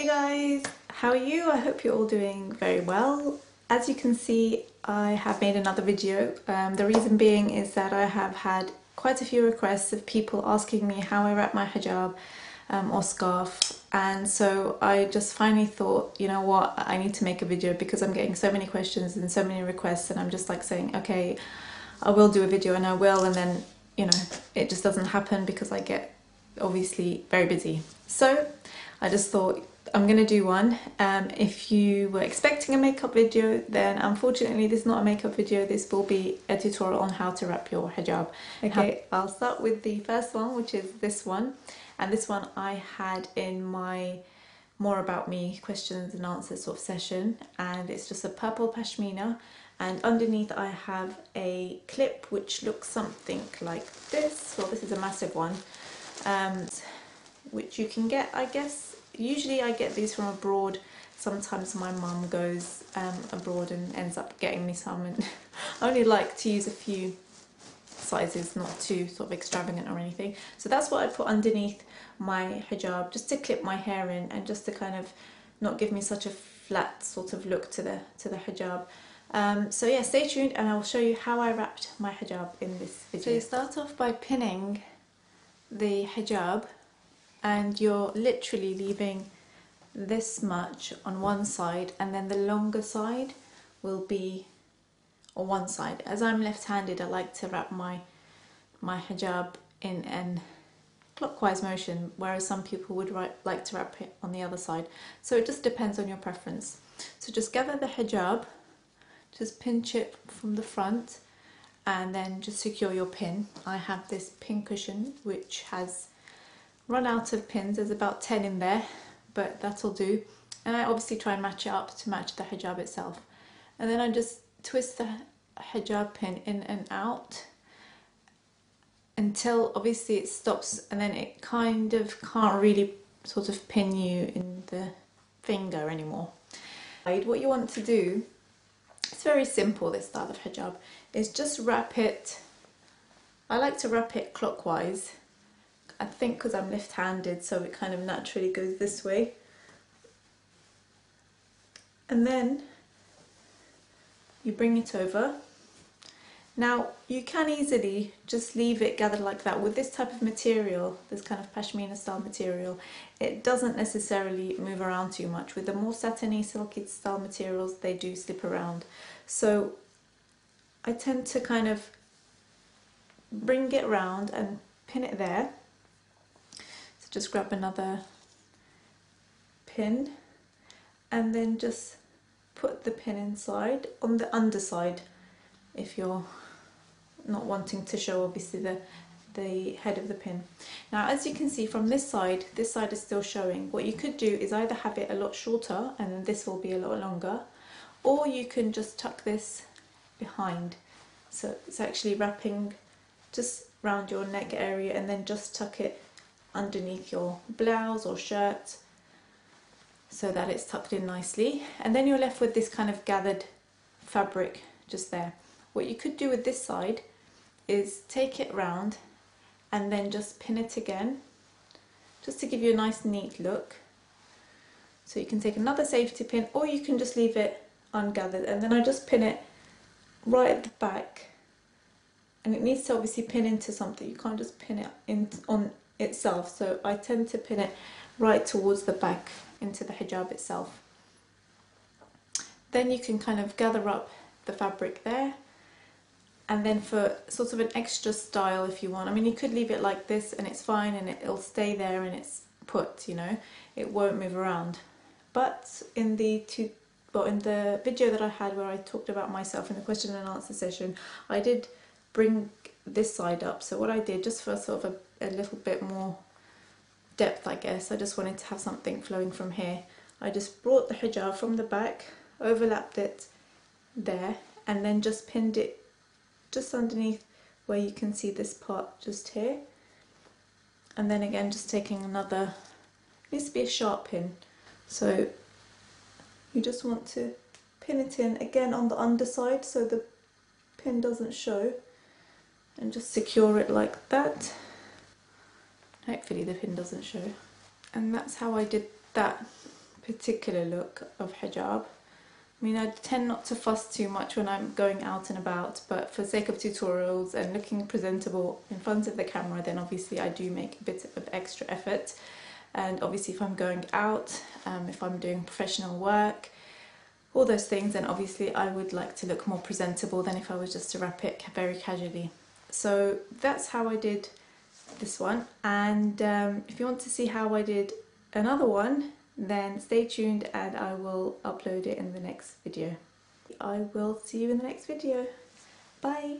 Hey guys, how are you? I hope you're all doing very well. As you can see, I have made another video. The reason being is that I have had quite a few requests of people asking me how I wrap my hijab or scarf, and so I just finally thought, you know what, I need to make a video because I'm getting so many questions and so many requests, and I'm just like saying, okay, I will do a video, and I will, and then, you know, it just doesn't happen because I get obviously very busy. So I just thought I'm gonna do one. If you were expecting a makeup video, then unfortunately this is not a makeup video. This will be a tutorial on how to wrap your hijab. Okay, I'll start with the first one, which is this one, and this one I had in my more about me questions and answers sort of session, and it's just a purple pashmina, and underneath I have a clip which looks something like this. Well, this is a massive one, which you can get, I guess. Usually I get these from abroad. Sometimes my mum goes abroad and ends up getting me some, and I only like to use a few sizes, not too sort of extravagant or anything. So that's what I put underneath my hijab, just to clip my hair in and just to kind of not give me such a flat sort of look to the hijab. So yeah, stay tuned and I'll show you how I wrapped my hijab in this video. So you start off by pinning the hijab, and you're literally leaving this much on one side, and then the longer side will be on one side. As I'm left-handed, I like to wrap my hijab in an clockwise motion, whereas some people would like to wrap it on the other side. So it just depends on your preference. So just gather the hijab, just pinch it from the front, and then just secure your pin. I have this pin cushion which has run out of pins. There's about 10 in there, but that'll do. And I obviously try and match it up to match the hijab itself. And then I just twist the hijab pin in and out until obviously it stops, and then it kind of can't really sort of pin you in the finger anymore. What you want to do, it's very simple, this style of hijab, is just wrap it. I like to wrap it clockwise, I think because I'm left-handed, so it kind of naturally goes this way. And then you bring it over. Now you can easily just leave it gathered like that. With this type of material, this kind of pashmina style material, it doesn't necessarily move around too much. With the more satiny, silky style materials, they do slip around. So I tend to kind of bring it round and pin it there. So just grab another pin and then just put the pin inside on the underside, if you're not wanting to show obviously the head of the pin. Now as you can see from this side is still showing. What you could do is either have it a lot shorter and then this will be a lot longer, or you can just tuck this behind. So it's actually wrapping just round your neck area, and then just tuck it underneath your blouse or shirt so that it's tucked in nicely. And then you're left with this kind of gathered fabric just there. What you could do with this side is take it round and then just pin it again, just to give you a nice neat look. So you can take another safety pin, or you can just leave it ungathered, and then I just pin it right at the back, and it needs to obviously pin into something. You can't just pin it on itself, so I tend to pin it right towards the back into the hijab itself. Then you can kind of gather up the fabric there, and then for sort of an extra style, if you want, I mean, you could leave it like this and it's fine, and it'll stay there and it's put, you know, it won't move around. But in the video that I had where I talked about myself in the question and answer session, I did bring this side up. So what I did, just for sort of a little bit more depth, I guess, I just wanted to have something flowing from here. I just brought the hijab from the back, overlapped it there, and then just pinned it just underneath where you can see this part just here. And then again, just taking another, it needs to be a sharp pin, so you just want to pin it in again on the underside so the pin doesn't show, and just secure it like that. Hopefully the pin doesn't show. And that's how I did that particular look of hijab. I mean, I tend not to fuss too much when I'm going out and about, but for sake of tutorials and looking presentable in front of the camera, then obviously I do make a bit of extra effort. And obviously if I'm going out, if I'm doing professional work, all those things, then obviously I would like to look more presentable than if I was just to wrap it very casually. So that's how I did this one, and if you want to see how I did another one, then stay tuned and I will upload it in the next video. I will see you in the next video. Bye!